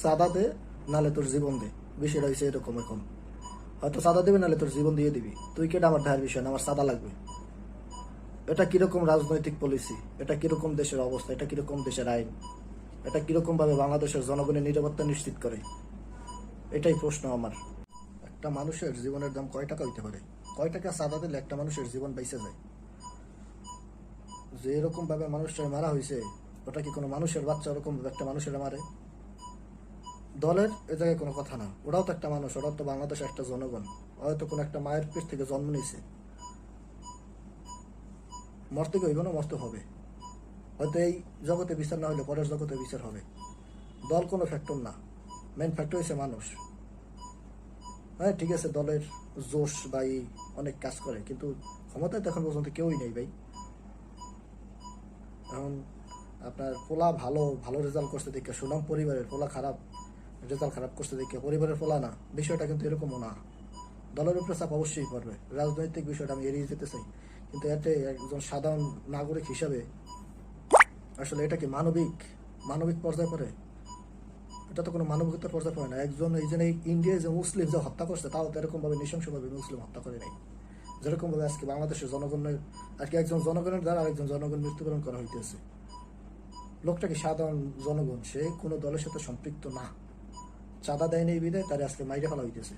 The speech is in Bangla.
চাঁদা দে, নালে তোর জীবন দে। বিষয়টা হয়েছে এরকম এখন। হয়তো চাঁদা দেবে, নালে তোর জীবন দিয়ে দিবি। তুই কেটে আমার দেহার বিষয় না, আমার চাঁদা লাগবে। এটা কিরকম রাজনৈতিক পলিসি? এটা কিরকম দেশের অবস্থা? এটা কিরকম দেশের আইন? এটা কিরকম ভাবে বাংলাদেশের জনগণের নিরাপত্তা নিশ্চিত করে? এটাই প্রশ্ন আমার। একটা মানুষের জীবনের দাম কয় টাকা হইতে পারে? কয় টাকা চাঁদা দিলে একটা মানুষের জীবন বেঁচে যায়? যে এরকম ভাবে মানুষটা মারা হয়েছে, ওটা কি কোনো মানুষের বাচ্চা ওরকম ভাবে একটা মানুষের মারে? দলের এ জায়গায় কোনো কথা না, ওরাও তো একটা মানুষ, ওরাও তো বাংলাদেশের একটা জনগণ। হয়তো কোনো একটা মায়ের পেট থেকে জন্ম নিয়েছে, মরতে কি হইব না, মরতে হবে। হয়তো এই জগতে বিচার না হলে পরের জগতে বিচার হবে। দল কোনো ফ্যাক্টর না, মেন ফ্যাক্টর হচ্ছে মানুষ। হ্যাঁ ঠিক আছে, দলের জোশ বা এই অনেক কাজ করে, কিন্তু ক্ষমতায় তো এখন পর্যন্ত কেউই নেই ভাই। এখন আপনার পোলা ভালো ভালো রেজাল্ট করতে দেখে সুনাম পরিবারের, পোলা খারাপ রেজাল্ট খারাপ করতে দেখে পরিবারের পোলা না, বিষয়টা কিন্তু এরকমও না। দলের উপরে চাপ অবশ্যই পড়বে, রাজনৈতিক বিষয়টা আমি এড়িয়ে যেতে চাই, কিন্তু এতে একজন সাধারণ নাগরিক হিসাবে আসলে এটা কি মানবিক মানবিক পর্যায়ে পড়ে? এটা তো কোনো মানবিকতার পর্যায়ে পড়ে না। একজন এই যে ইন্ডিয়ায় যে মুসলিম যে হত্যা করছে, তাও তো এরকম ভাবে নৃশংসভাবে মুসলিম হত্যা করে নাই, যেরকম ভাবে আজকে বাংলাদেশের জনগণের আর কি একজন জনগণের দ্বারা আরেকজন জনগণ মৃত্যুবরণ করা হইতেছে। লোকটা কি সাধারণ জনগণ, সে কোনো দলের সাথে সম্পৃক্ত না, চাঁদা দেয়নি বিদায় তার আজকে মাইরে ফেলা হইতেছে।